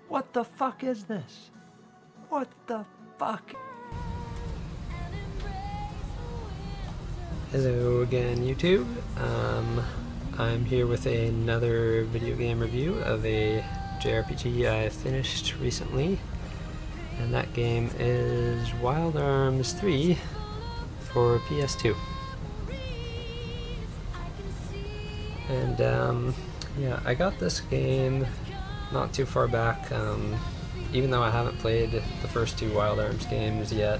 What the fuck is this? What the fuck? Hello again, YouTube. I'm here with another video game review of a JRPG I finished recently, and that game is Wild Arms 3 for PS2. And yeah, I got this game not too far back, even though I haven't played the first two Wild Arms games yet,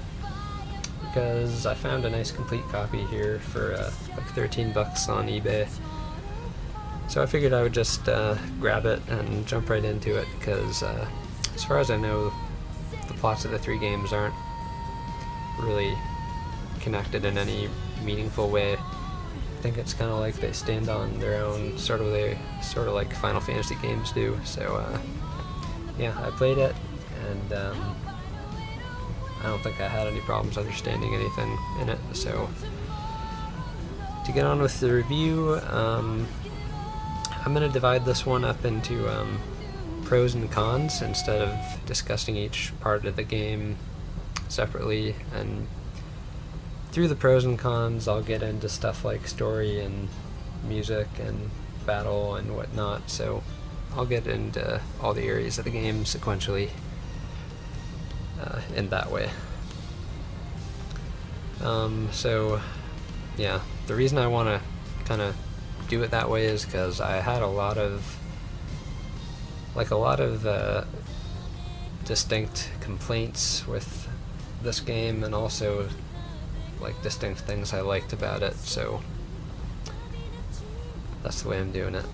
because I found a nice complete copy here for like 13 bucks on eBay. So I figured I would just grab it and jump right into it, because as far as I know, the plots of the three games aren't really connected in any meaningful way. I think it's kind of like they stand on their own, sort of like Final Fantasy games do. So yeah, I played it, and I don't think I had any problems understanding anything in it. So to get on with the review, I'm going to divide this one up into pros and cons instead of discussing each part of the game separately. And through the pros and cons, I'll get into stuff like story and music and battle and whatnot, so I'll get into all the areas of the game sequentially in that way. So yeah, the reason I want to kind of do it that way is because I had a lot of distinct complaints with this game, and also like distinct things I liked about it, so that's the way I'm doing it.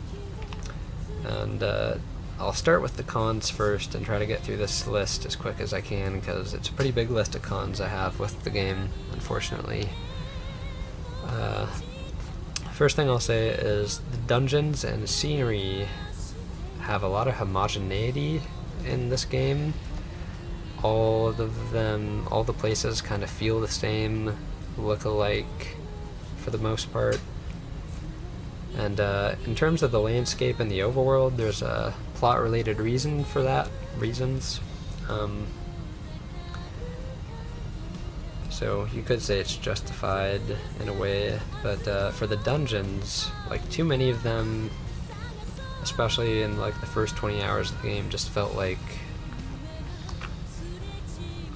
And I'll start with the cons first and try to get through this list as quick as I can, because it's a pretty big list of cons I have with the game, unfortunately. First thing I'll say is the dungeons and scenery have a lot of homogeneity in this game. All of them, all the places kind of feel the same, look alike for the most part. And in terms of the landscape and the overworld, there's a plot-related reason for that. So you could say it's justified in a way, but for the dungeons, like too many of them, especially in like the first 20 hours of the game, just felt like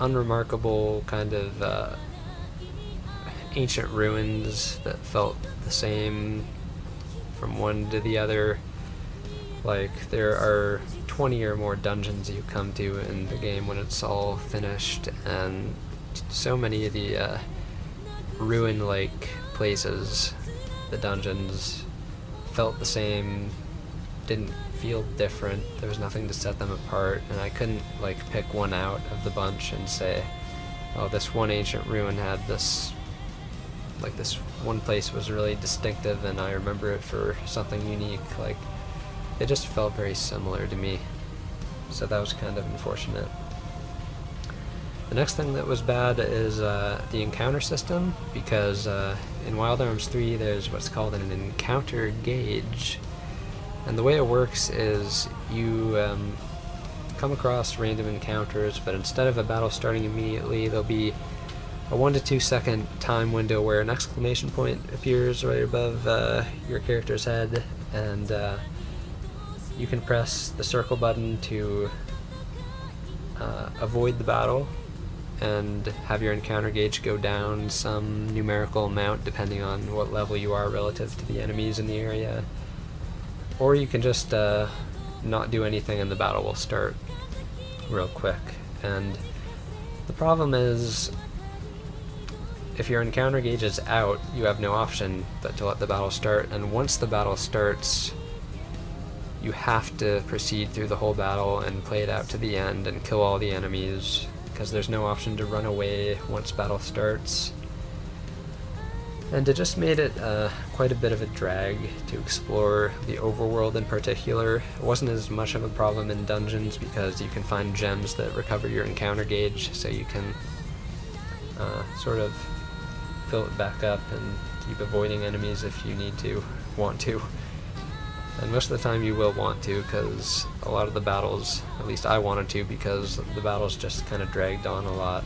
unremarkable kind of ancient ruins that felt the same from one to the other. Like there are 20 or more dungeons you come to in the game when it's all finished, and so many of the ruin-like places, the dungeons, felt the same, didn't feel different. There was nothing to set them apart, and I couldn't like pick one out of the bunch and say, oh, this one ancient ruin had this, like this one place was really distinctive and I remember it for something unique. Like, it just felt very similar to me, so that was kind of unfortunate. The next thing that was bad is the encounter system, because in Wild Arms 3 there's what's called an encounter gauge. And the way it works is you come across random encounters, but instead of a battle starting immediately, there'll be a 1 to 2 second time window where an exclamation point appears right above your character's head, and you can press the circle button to avoid the battle and have your encounter gauge go down some numerical amount depending on what level you are relative to the enemies in the area. Or you can just not do anything and the battle will start real quick. And the problem is, if your encounter gauge is out, you have no option but to let the battle start, and once the battle starts, you have to proceed through the whole battle and play it out to the end and kill all the enemies, because there's no option to run away once battle starts. And it just made it quite a bit of a drag to explore the overworld in particular. It wasn't as much of a problem in dungeons because you can find gems that recover your encounter gauge, so you can sort of fill it back up and keep avoiding enemies if you want to. And most of the time you will want to, because a lot of the battles, at least I wanted to, because the battles just kind of dragged on a lot.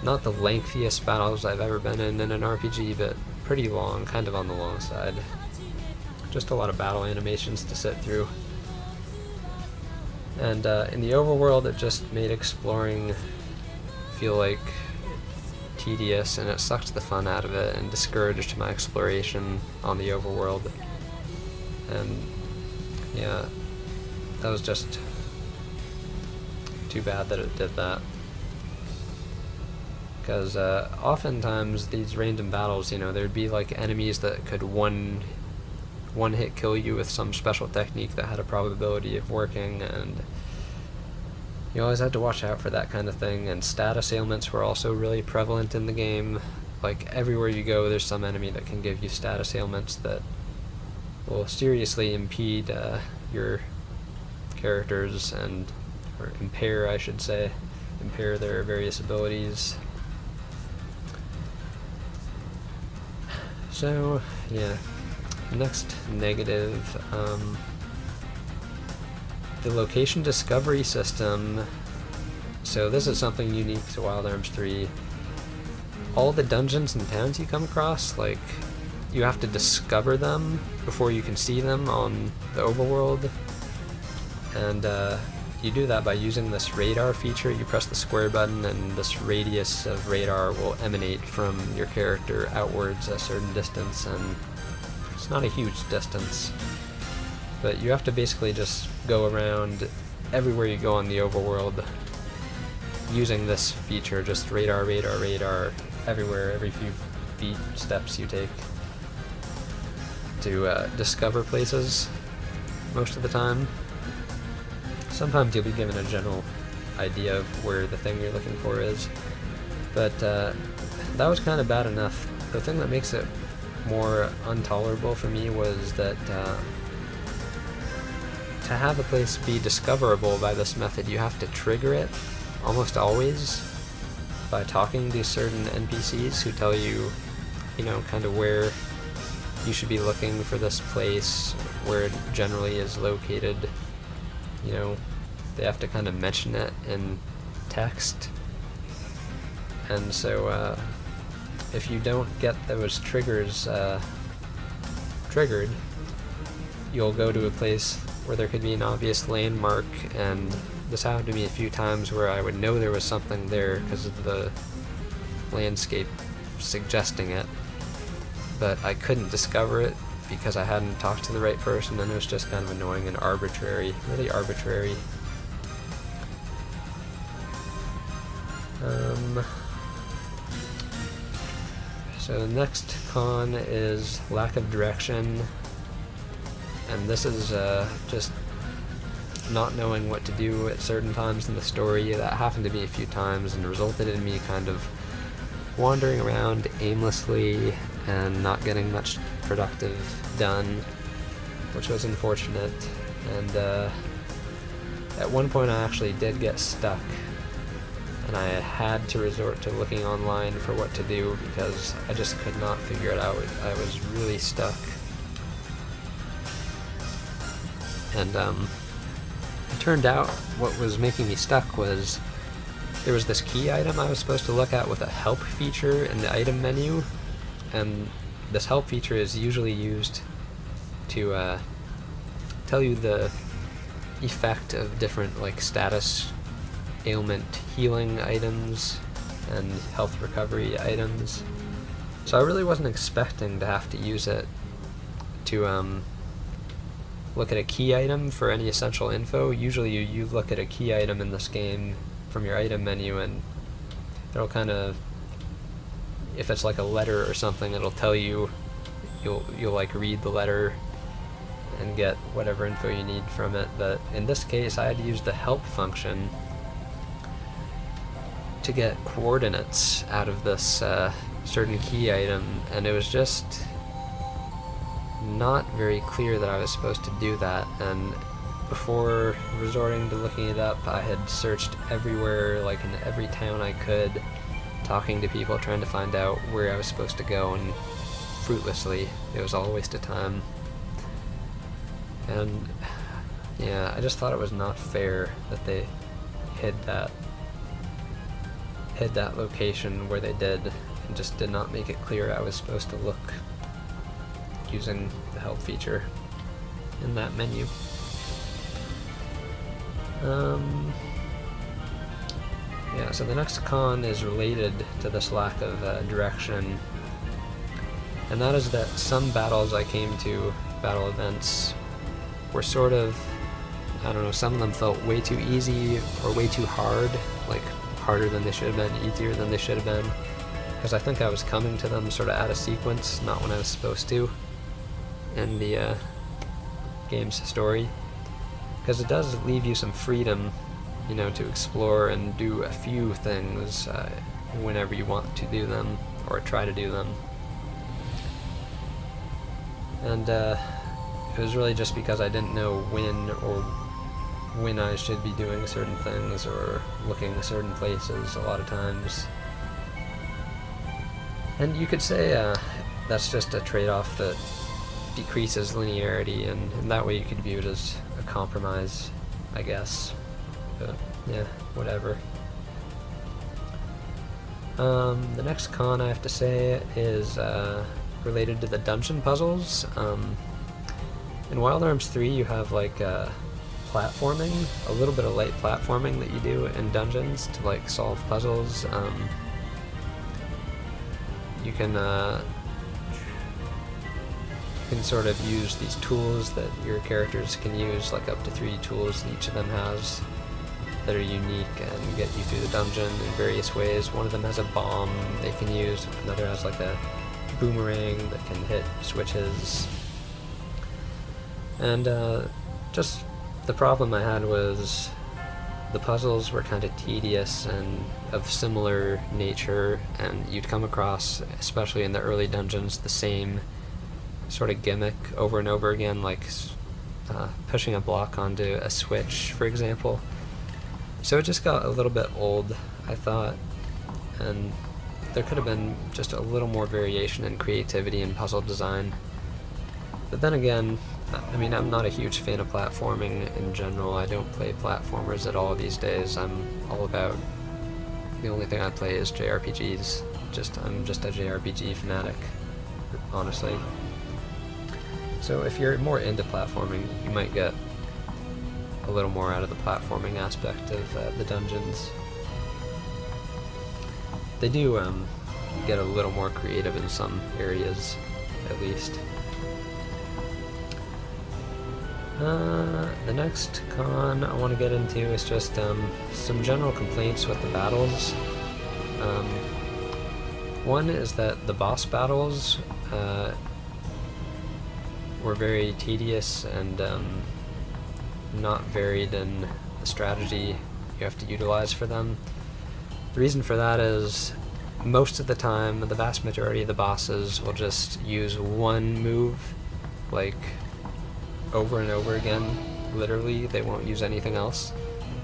Not the lengthiest battles I've ever been in an RPG, but pretty long, kind of on the long side. Just a lot of battle animations to sit through. And in the overworld, it just made exploring feel like tedious, and it sucked the fun out of it and discouraged my exploration on the overworld. And yeah, that was just too bad that it did that. Because oftentimes these random battles, you know, there'd be like enemies that could one hit kill you with some special technique that had a probability of working, and you always had to watch out for that kind of thing. And status ailments were also really prevalent in the game. Like everywhere you go, there's some enemy that can give you status ailments that will seriously impede your characters, or impair, I should say, impair their various abilities. So, yeah. Next negative, the location discovery system. So this is something unique to Wild Arms 3. All the dungeons and towns you come across, like, you have to discover them before you can see them on the overworld. And you do that by using this radar feature. You press the square button and this radius of radar will emanate from your character outwards a certain distance, and it's not a huge distance, but you have to basically just go around everywhere you go on the overworld using this feature, just radar, radar, radar, everywhere, every few feet, steps you take to discover places most of the time. Sometimes you'll be given a general idea of where the thing you're looking for is, but that was kind of bad enough. The thing that makes it more intolerable for me was that to have a place be discoverable by this method, you have to trigger it almost always by talking to certain NPCs who tell you, you know, kind of where you should be looking for this place, where it generally is located. You know, they have to kind of mention it in text. And so if you don't get those triggers triggered, you'll go to a place where there could be an obvious landmark, and this happened to me a few times where I would know there was something there because of the landscape suggesting it, but I couldn't discover it because I hadn't talked to the right person, and it was just kind of annoying and arbitrary, really arbitrary. So the next con is lack of direction, and this is just not knowing what to do at certain times in the story. That happened to me a few times and resulted in me kind of wandering around aimlessly and not getting much productive done, which was unfortunate. And at one point I actually did get stuck, and I had to resort to looking online for what to do because I just could not figure it out. I was really stuck. And it turned out what was making me stuck was there was this key item I was supposed to look at with a help feature in the item menu, and this help feature is usually used to tell you the effect of different like status ailment healing items and health recovery items. So I really wasn't expecting to have to use it to look at a key item for any essential info. Usually you look at a key item in this game from your item menu, and it'll kind of, if it's like a letter or something, it'll tell you, you'll like read the letter and get whatever info you need from it. But in this case I had to use the help function to get coordinates out of this certain key item, and it was just not very clear that I was supposed to do that. And before resorting to looking it up, I had searched everywhere, like in every town I could, talking to people, trying to find out where I was supposed to go, and fruitlessly. It was all a waste of time. And yeah, I just thought it was not fair that they hid that location where they did, and just did not make it clear I was supposed to look using the help feature in that menu. Yeah, so the next con is related to this lack of direction, and that is that some battles I came to, battle events, were sort of, I don't know, some of them felt way too easy or way too hard, like harder than they should have been, easier than they should have been, because I think I was coming to them sort of out of sequence, not when I was supposed to, in the game's story, because it does leave you some freedom, you know, to explore and do a few things whenever you want to do them, or try to do them. And it was really just because I didn't know when I should be doing certain things or looking certain places a lot of times. And you could say that's just a trade-off that decreases linearity, and in that way you could view it as a compromise, I guess. But yeah, whatever. The next con I have to say is related to the dungeon puzzles. In Wild Arms 3 you have like platforming, a little bit of light platforming that you do in dungeons to like solve puzzles. You can sort of use these tools that your characters can use, like up to 3 tools each of them has, that are unique and get you through the dungeon in various ways. One of them has a bomb they can use, another has like a boomerang that can hit switches. And just the problem I had was the puzzles were kind of tedious and of similar nature, and you'd come across, especially in the early dungeons, the same sort of gimmick over and over again, like pushing a block onto a switch, for example. So it just got a little bit old, I thought, and there could have been just a little more variation and creativity in puzzle design. But then again, I mean, I'm not a huge fan of platforming in general. I don't play platformers at all these days. I'm all about, the only thing I play is JRPGs. I'm just a JRPG fanatic, honestly. So if you're more into platforming, you might get a little more out of the platforming aspect of the dungeons. They do get a little more creative in some areas, at least. The next con I want to get into is just some general complaints with the battles. One is that the boss battles were very tedious and not varied in the strategy you have to utilize for them. The reason for that is most of the time, the vast majority of the bosses will just use one move, like over and over again, literally. They won't use anything else.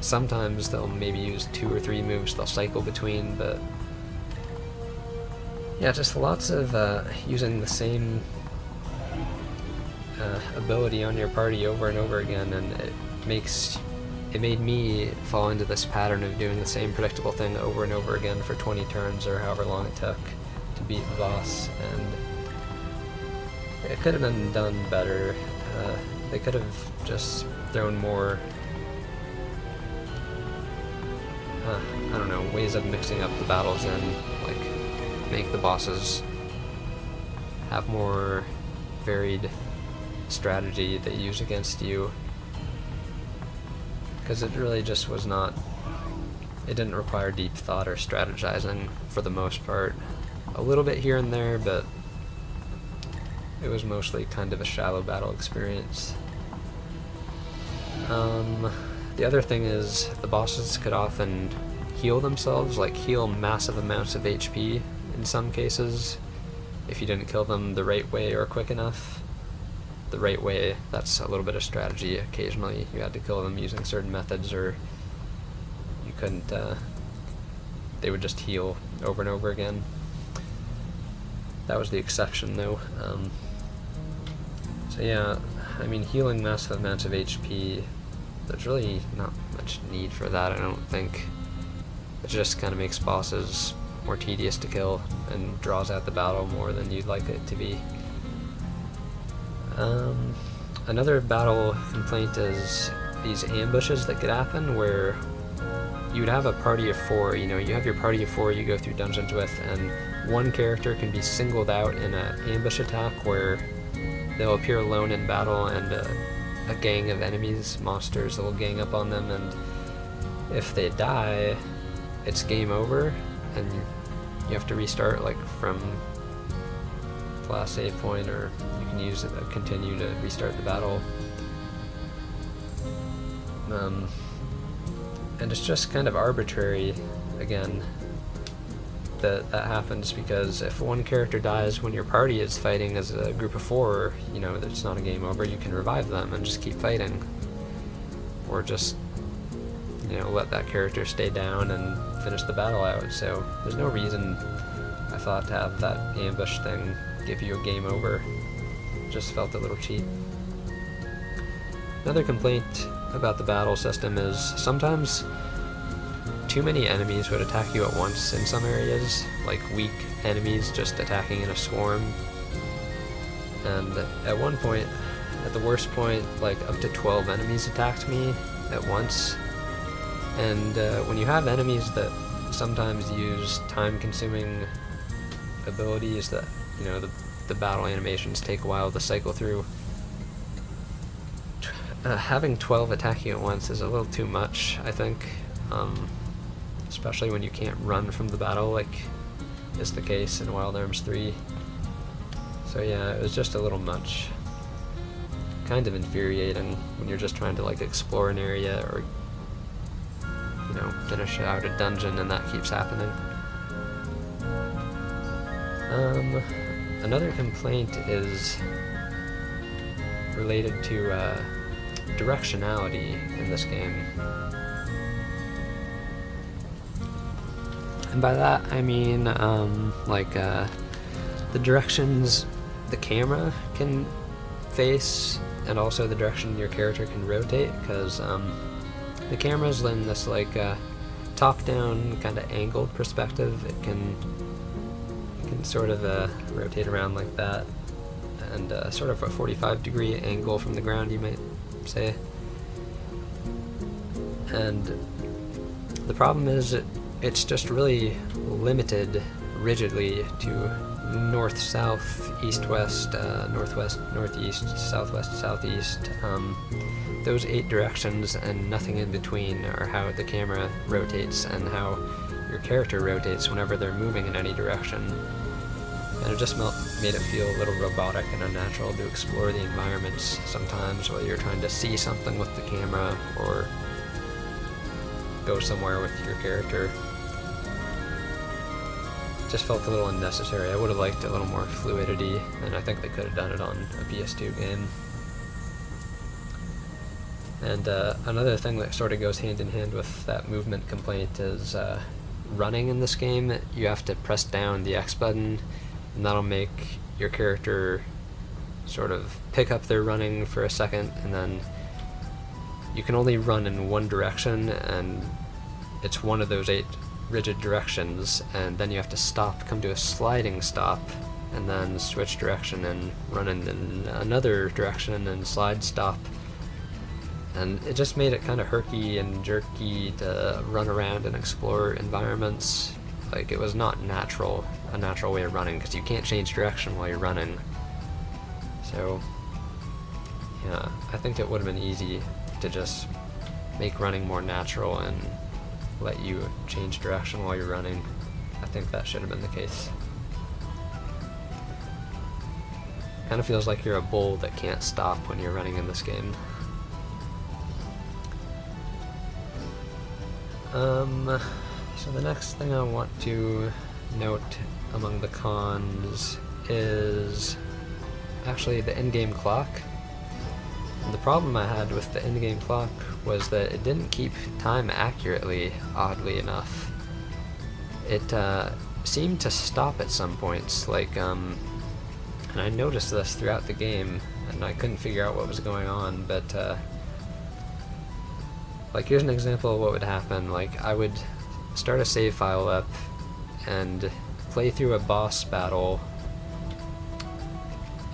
Sometimes they'll maybe use 2 or 3 moves they'll cycle between, but yeah, just lots of using the same ability on your party over and over again, and it made me fall into this pattern of doing the same predictable thing over and over again for 20 turns or however long it took to beat the boss, and it could have been done better. They could have just thrown more, I don't know, ways of mixing up the battles in, like make the bosses have more varied strategy they use against you, because it really just was not, it didn't require deep thought or strategizing for the most part. A little bit here and there, but it was mostly kind of a shallow battle experience. The other thing is the bosses could often heal themselves, like heal massive amounts of HP in some cases, if you didn't kill them the right way or quick enough. The right way, that's a little bit of strategy. Occasionally you had to kill them using certain methods, or you couldn't, they would just heal over and over again. That was the exception though. So yeah, I mean, healing massive amounts of HP, there's really not much need for that, I don't think. It just kind of makes bosses more tedious to kill and draws out the battle more than you'd like it to be. Another battle complaint is these ambushes that could happen where you'd have a party of 4, you have your party of 4 you go through dungeons with, and one character can be singled out in an ambush attack where they'll appear alone in battle and a gang of enemies, monsters, will gang up on them, and if they die, it's game over, and you have to restart like from the last save point, or you can use it continue to restart the battle. And it's just kind of arbitrary, again, that happens, because if one character dies when your party is fighting as a group of 4, it's not a game over, you can revive them and just keep fighting. Or just, let that character stay down and finish the battle out. So there's no reason, I thought, to have that ambush thing give you a game over. It just felt a little cheap. Another complaint about the battle system is sometimes too many enemies would attack you at once in some areas, like weak enemies just attacking in a swarm. And at one point, at the worst point, like up to 12 enemies attacked me at once. And when you have enemies that sometimes use time-consuming abilities that, the battle animations take a while to cycle through, having 12 attacking at once is a little too much, I think. Especially when you can't run from the battle like is the case in Wild Arms 3. So yeah, it was just a little much. Kind of infuriating when you're just trying to like explore an area or finish out a dungeon and that keeps happening. Another complaint is related to directionality in this game. And by that I mean the directions the camera can face and also the direction your character can rotate, because the camera's in this top-down kind of angled perspective. It can sort of rotate around like that, and sort of a 45-degree angle from the ground, you might say. And the problem is it's just really limited rigidly to north-south, east-west, northwest, northeast, southwest, southeast. Those 8 directions and nothing in between are how the camera rotates and how your character rotates whenever they're moving in any direction. And it just made it feel a little robotic and unnatural to explore the environments sometimes, whether you're trying to see something with the camera or go somewhere with your character. Just felt a little unnecessary. I would have liked a little more fluidity, and I think they could have done it on a PS2 game. And another thing that sort of goes hand in hand with that movement complaint is running in this game. You have to press down the X button, and that'll make your character sort of pick up their running for a second, and then you can only run in one direction, and it's one of those 8 rigid directions, and then you have to stop, come to a sliding stop, and then switch direction and run in another direction and slide stop. And it just made it kind of herky and jerky to run around and explore environments. Like, it was not a natural way of running, because you can't change direction while you're running. So yeah, I think it would have been easy to just make running more natural and let you change direction while you're running. I think that should have been the case. Kind of feels like you're a bull that can't stop when you're running in this game. So the next thing I want to note among the cons is actually the in-game clock. And the problem I had with the in-game clock was that it didn't keep time accurately, oddly enough. It seemed to stop at some points, and I noticed this throughout the game. and I couldn't figure out what was going on, but like, here's an example of what would happen. Like, I would start a save file up and play through a boss battle,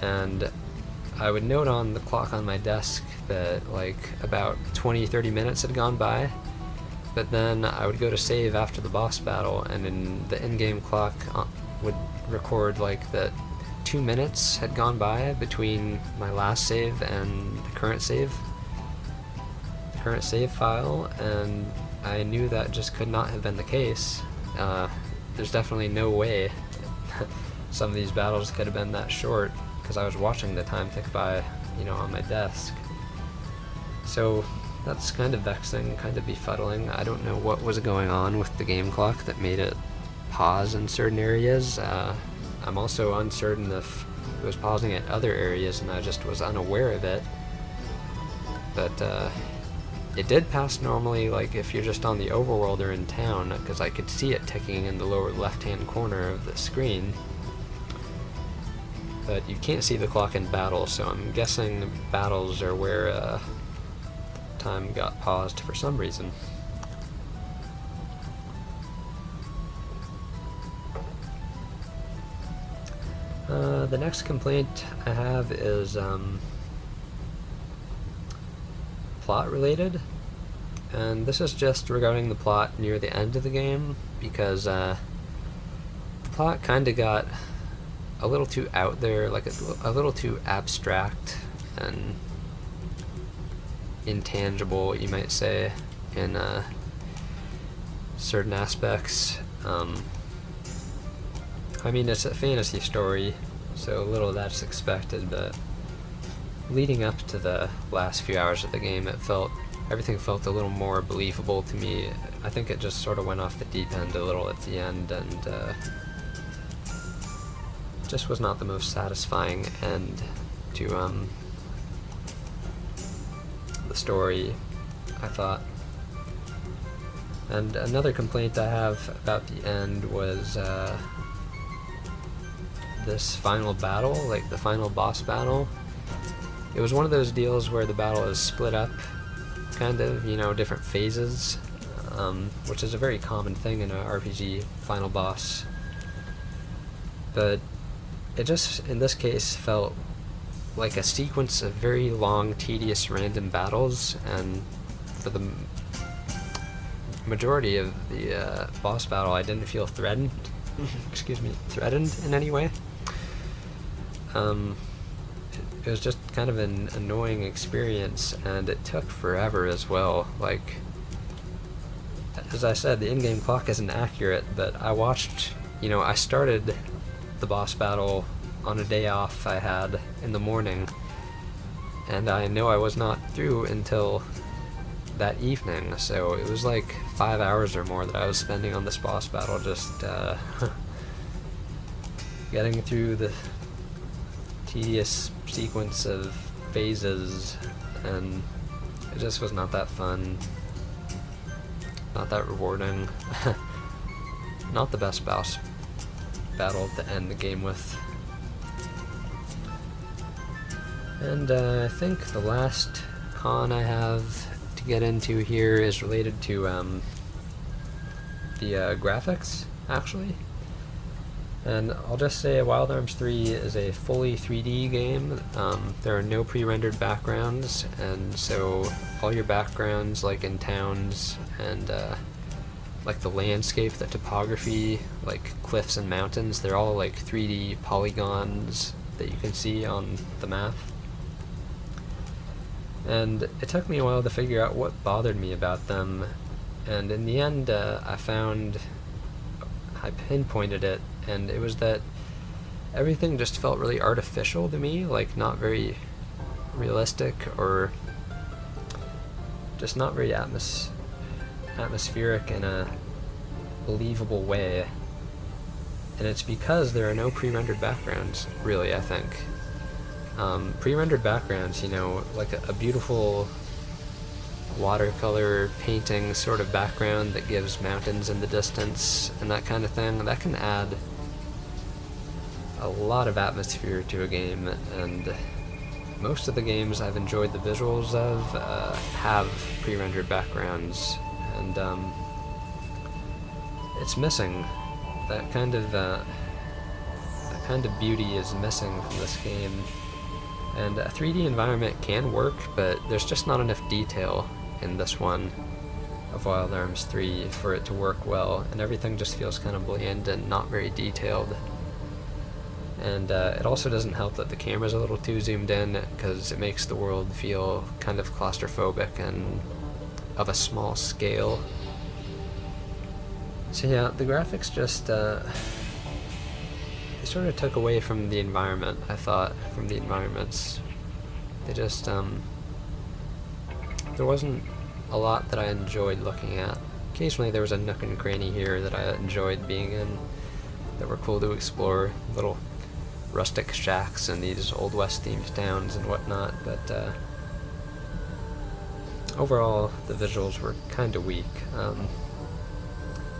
and I would note on the clock on my desk that like about 20-30 minutes had gone by, but then I would go to save after the boss battle, and in the in-game clock would record like that 2 minutes had gone by between my last save and the current save file, and I knew that just could not have been the case. There's definitely no way some of these battles could have been that short, because I was watching the time tick by, on my desk. So that's kind of vexing, kind of befuddling. I don't know what was going on with the game clock that made it pause in certain areas. I'm also uncertain if it was pausing at other areas and I just was unaware of it. But it did pass normally, like if you're just on the overworld or in town, because I could see it ticking in the lower left-hand corner of the screen. But you can't see the clock in battle, so I'm guessing battles are where time got paused for some reason. The next complaint I have is plot related, and this is just regarding the plot near the end of the game, because the plot kind of got a little too out there, like a little too abstract and intangible, you might say, in certain aspects. I mean, it's a fantasy story, so a little of that's expected, but leading up to the last few hours of the game, everything felt a little more believable to me. I think it just sort of went off the deep end a little at the end, and just was not the most satisfying end to the story, I thought. And another complaint I have about the end was this final battle, like the final boss battle. It was one of those deals where the battle is split up, kind of, different phases, which is a very common thing in an RPG final boss. But it just, in this case, felt like a sequence of very long, tedious, random battles, and for the majority of the boss battle, I didn't feel threatened in any way. It was just kind of an annoying experience, and it took forever as well. Like, as I said, the in-game clock isn't accurate, but I started the boss battle on a day off I had in the morning, and I know I was not through until that evening, so it was like 5 hours or more that I was spending on this boss battle, just getting through the tedious sequence of phases, and it just was not that fun, not that rewarding. Not the best boss battle to end the game with. And I think the last con I have to get into here is related to the graphics, actually. And I'll just say Wild Arms 3 is a fully 3D game. There are no pre-rendered backgrounds, and so all your backgrounds, like in towns and like the landscape, the topography, like cliffs and mountains, they're all like 3D polygons that you can see on the map. And it took me a while to figure out what bothered me about them, and in the end I pinpointed it, and it was that everything just felt really artificial to me, like not very realistic, or just not very atmospheric in a believable way. And it's because there are no pre-rendered backgrounds, really, I think. Pre-rendered backgrounds, like a beautiful watercolor painting sort of background that gives mountains in the distance and that kind of thing, that can add a lot of atmosphere to a game, and most of the games I've enjoyed the visuals of have pre-rendered backgrounds, and it's missing. That kind of beauty is missing from this game. And a 3D environment can work, but there's just not enough detail in this one of Wild Arms 3 for it to work well, and everything just feels kind of bland and not very detailed. And it also doesn't help that the camera's a little too zoomed in, because it makes the world feel kind of claustrophobic and of a small scale. So yeah, the graphics just, they sort of took away from the environment, I thought, from the environments. They just, there wasn't a lot that I enjoyed looking at. Occasionally there was a nook and cranny here that I enjoyed being in, that were cool to explore, little rustic shacks in these Old West themed towns and whatnot, but overall the visuals were kind of weak.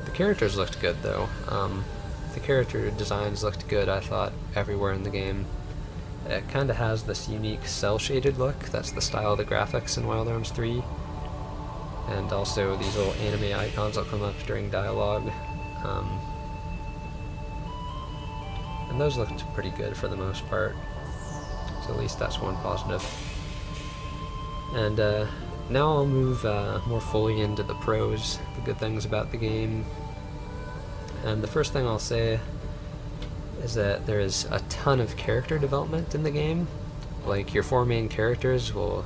The characters looked good though. The character designs looked good, I thought, everywhere in the game. It kind of has this unique cel-shaded look. That's the style of the graphics in Wild Arms 3. And also these little anime icons will come up during dialogue. And those looked pretty good for the most part. So at least that's one positive. And now I'll move more fully into the pros, the good things about the game. And the first thing I'll say is that there is a ton of character development in the game. Like, your 4 main characters will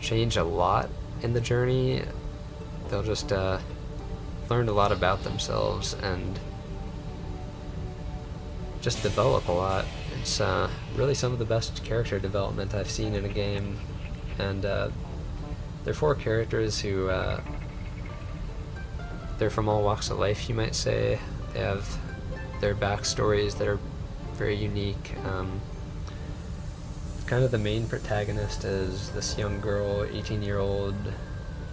change a lot in the journey. They'll just learn a lot about themselves and just develop a lot. It's really some of the best character development I've seen in a game. And they're 4 characters who they're from all walks of life, you might say. They have their backstories that are very unique. Kind of the main protagonist is this young girl, 18-year-old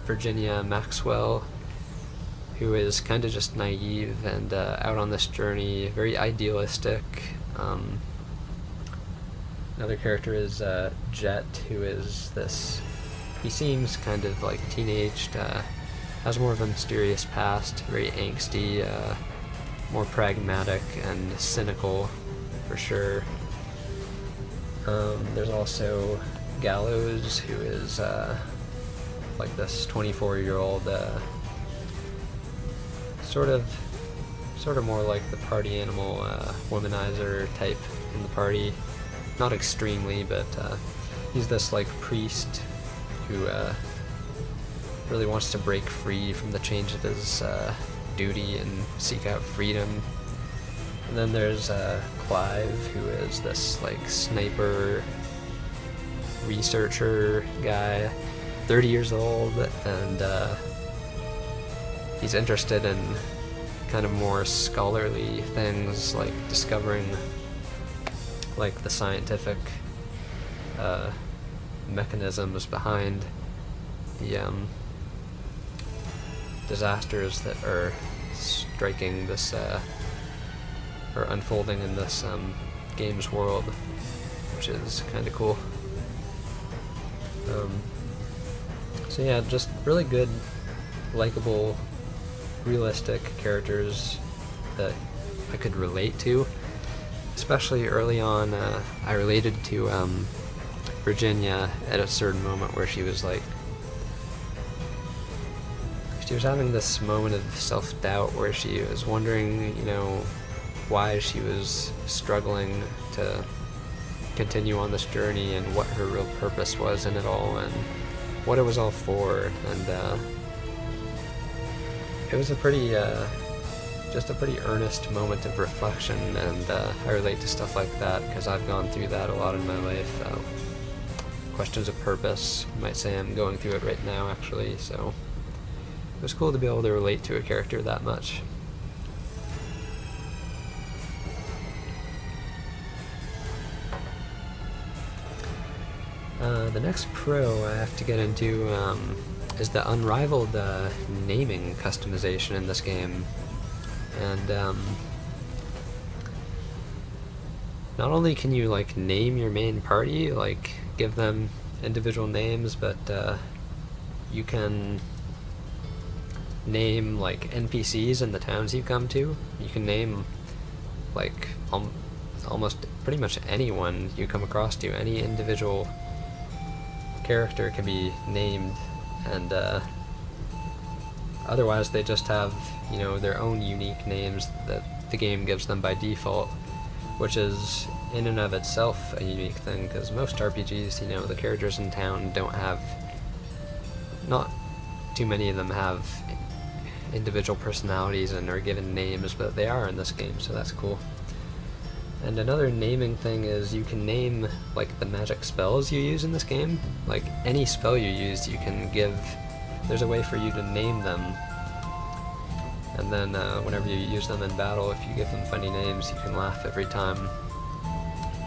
Virginia Maxwell, who is kind of just naive and out on this journey, very idealistic. Another character is Jet, who is this, he seems kind of like teenaged, has more of a mysterious past, very angsty, more pragmatic and cynical, for sure. There's also Gallows, who is like this 24-year-old, sort of more like the party animal, womanizer type in the party. Not extremely, but he's this like priest who really wants to break free from the chains of his duty and seek out freedom. And then there's Clive, who is this like sniper researcher guy, 30 years old, and he's interested in kind of more scholarly things, like discovering like the scientific mechanisms behind the disasters that are striking this or unfolding in this game's world, which is kind of cool. So yeah, just really good, likable, realistic characters that I could relate to. Especially early on, I related to Virginia at a certain moment where she was having this moment of self-doubt where she was wondering, you know, why she was struggling to continue on this journey and what her real purpose was in it all and what it was all for. And it was a pretty just a pretty earnest moment of reflection, and I relate to stuff like that because I've gone through that a lot in my life. Questions of purpose, you might say. I'm going through it right now, actually, so it was cool to be able to relate to a character that much. The next pro I have to get into is the unrivaled naming customization in this game. And not only can you like name your main party, like give them individual names, but you can name like NPCs in the towns you come to. You can name like almost pretty much anyone you come across to. Any individual character can be named, and otherwise they just have, you know, their own unique names that the game gives them by default, which is in and of itself a unique thing, because most RPGs, you know, the characters in town don't have, not too many of them have individual personalities and are given names, but they are in this game, so that's cool. And another naming thing is you can name like the magic spells you use in this game. Like any spell you use, you can give, there's a way for you to name them, and then whenever you use them in battle, if you give them funny names, you can laugh every time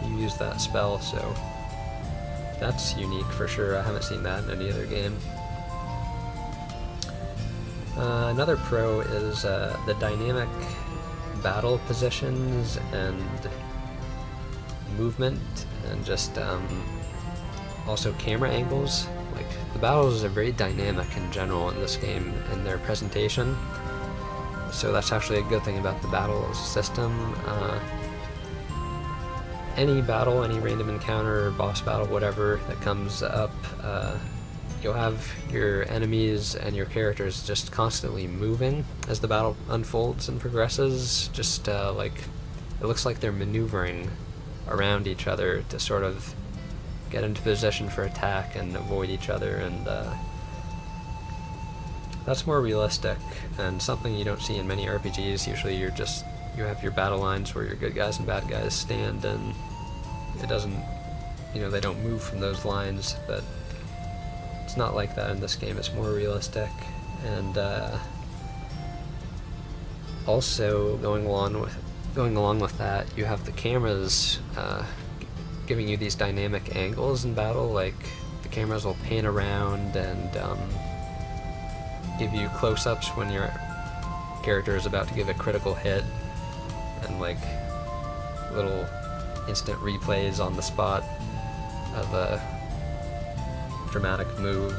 you use that spell, so that's unique for sure. I haven't seen that in any other game. Another pro is the dynamic battle positions and movement, and just also camera angles. Like the battles are very dynamic in general in this game in their presentation, so that's actually a good thing about the battle system. Any battle, any random encounter, boss battle, whatever that comes up, you'll have your enemies and your characters just constantly moving as the battle unfolds and progresses. Just like, it looks like they're maneuvering around each other to sort of get into position for attack and avoid each other, and that's more realistic and something you don't see in many RPGs. Usually you have your battle lines where your good guys and bad guys stand, and it doesn't, you know, they don't move from those lines, but it's not like that in this game. It's more realistic. And also going along with that, you have the cameras giving you these dynamic angles in battle. Like the cameras will pan around and give you close-ups when your character is about to give a critical hit, and like little instant replays on the spot of a dramatic move.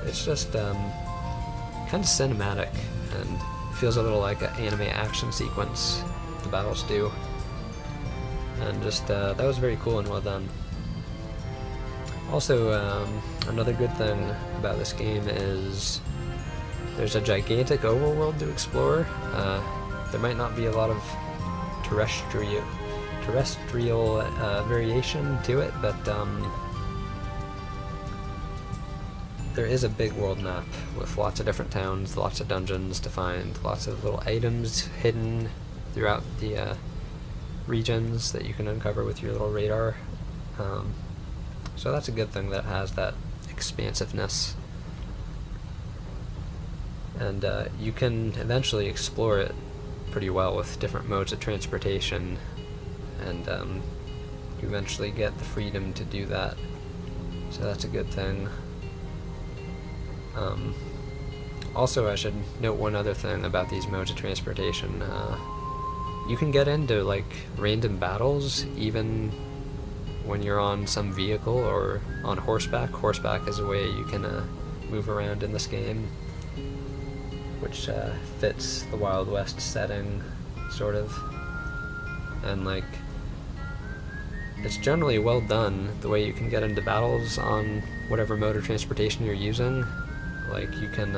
It's just kind of cinematic and feels a little like an anime action sequence, the battles do. And just that was very cool and well done. Also, another good thing about this game is there's a gigantic overworld to explore. There might not be a lot of terrestrial variation to it, but there is a big world map with lots of different towns, lots of dungeons to find, lots of little items hidden throughout the regions that you can uncover with your little radar. So that's a good thing that it has that expansiveness. And you can eventually explore it pretty well with different modes of transportation, and you eventually get the freedom to do that. So that's a good thing. Also, I should note one other thing about these modes of transportation. You can get into like random battles even when you're on some vehicle or on horseback. Horseback is a way you can move around in this game, which fits the Wild West setting, sort of. And like, it's generally well done the way you can get into battles on whatever mode of transportation you're using. Like you can,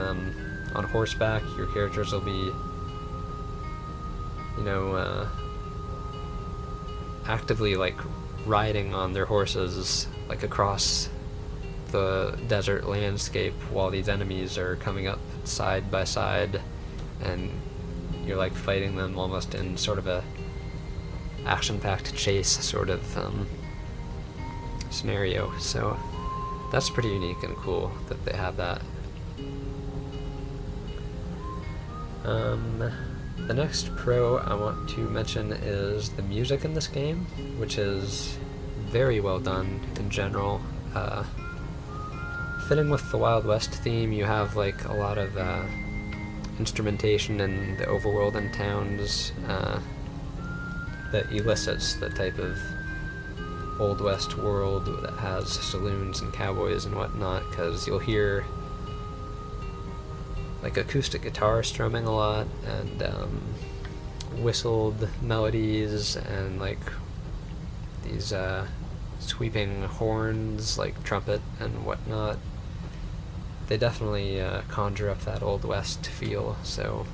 on horseback, your characters will be, you know, actively like riding on their horses like across the desert landscape while these enemies are coming up side by side, and you're like fighting them almost in sort of a action-packed chase sort of scenario. So that's pretty unique and cool that they have that. The next pro I want to mention is the music in this game, which is very well done in general. Fitting with the Wild West theme, you have like a lot of instrumentation in the overworld and towns that elicits the type of Old West world that has saloons and cowboys and whatnot, because you'll hear like acoustic guitar strumming a lot, and whistled melodies, and like these sweeping horns like trumpet and whatnot. They definitely conjure up that Old West feel, so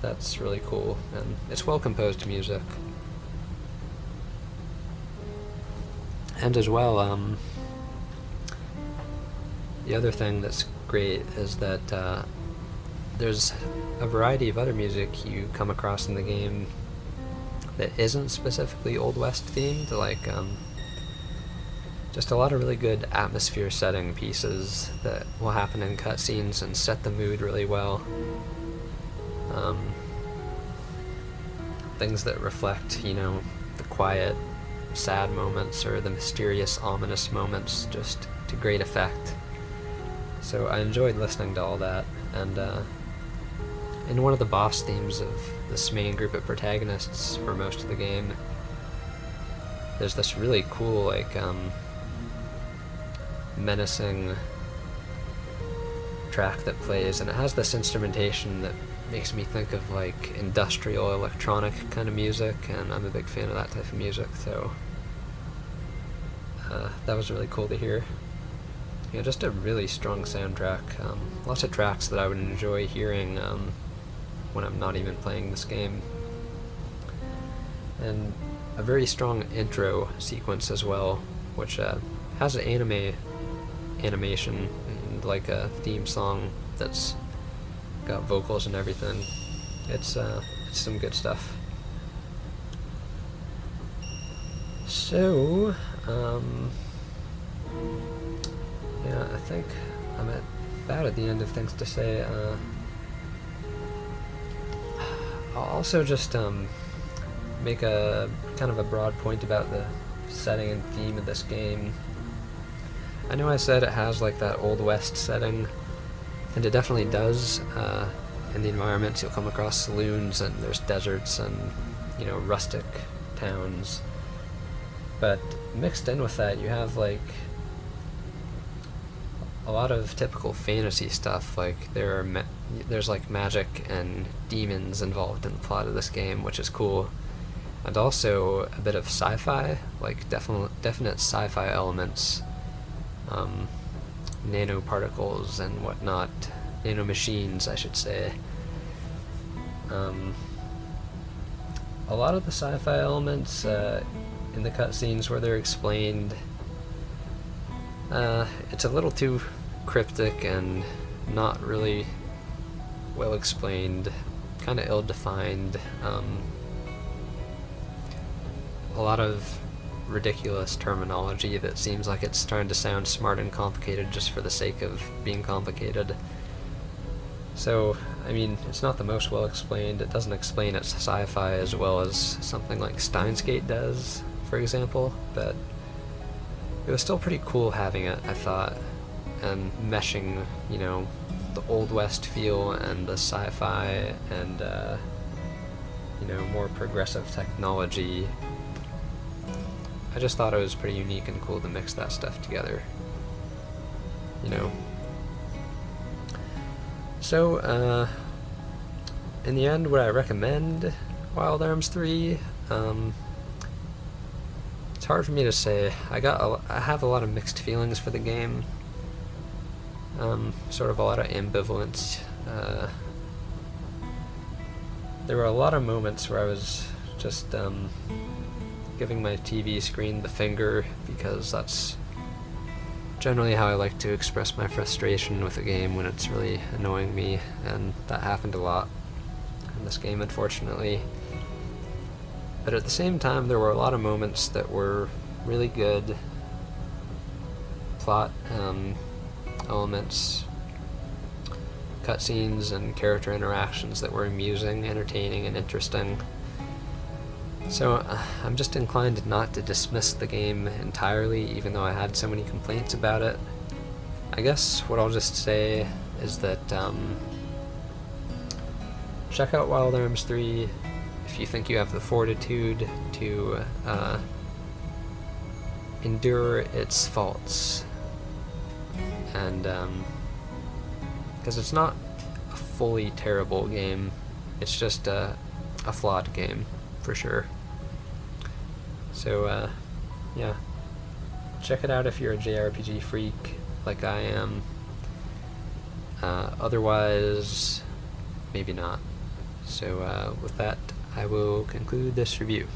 that's really cool, and it's well composed music. And as well, the other thing that's great is that there's a variety of other music you come across in the game that isn't specifically Old West themed, like just a lot of really good atmosphere setting pieces that will happen in cutscenes and set the mood really well. Things that reflect, the quiet, sad moments or the mysterious, ominous moments just to great effect. So I enjoyed listening to all that, and in one of the boss themes of this main group of protagonists for most of the game, there's this really cool, like, menacing track that plays, and it has this instrumentation that makes me think of like industrial electronic kind of music, and I'm a big fan of that type of music, so that was really cool to hear. Just a really strong soundtrack. Lots of tracks that I would enjoy hearing when I'm not even playing this game. And a very strong intro sequence as well, which has an animation and like a theme song that's got vocals and everything. It's some good stuff. So, yeah, I think I'm about at the end of things to say. I'll also just make a kind of a broad point about the setting and theme of this game. I know I said it has like that Old West setting, and it definitely does. In the environments, you'll come across saloons, and there's deserts, and rustic towns. But mixed in with that, you have like a lot of typical fantasy stuff. Like there's like magic and demons involved in the plot of this game, which is cool, and also a bit of sci-fi, like definite sci-fi elements, nanoparticles and whatnot, nanomachines, I should say. A lot of the sci-fi elements in the cutscenes where they're explained, it's a little too cryptic and not really well explained, kind of ill-defined. A lot of ridiculous terminology that seems like it's trying to sound smart and complicated just for the sake of being complicated. So, I mean, it's not the most well explained. It doesn't explain its sci-fi as well as something like Steins Gate does, for example, but it was still pretty cool having it, I thought, and meshing, the Old West feel and the sci-fi and, more progressive technology. I just thought it was pretty unique and cool to mix that stuff together, So, in the end, would I recommend Wild Arms 3? It's hard for me to say. I have a lot of mixed feelings for the game. Sort of a lot of ambivalence. There were a lot of moments where I was just giving my TV screen the finger, because that's generally how I like to express my frustration with a game when it's really annoying me, and that happened a lot in this game, unfortunately. But at the same time, there were a lot of moments that were really good plot elements, cutscenes, and character interactions that were amusing, entertaining, and interesting. So I'm just inclined not to dismiss the game entirely, even though I had so many complaints about it. I guess what I'll just say is that check out Wild Arms 3 if you think you have the fortitude to endure its faults, and because it's not a fully terrible game, it's just a flawed game for sure. So yeah, check it out if you're a JRPG freak like I am. Otherwise, maybe not. So with that, I will conclude this review.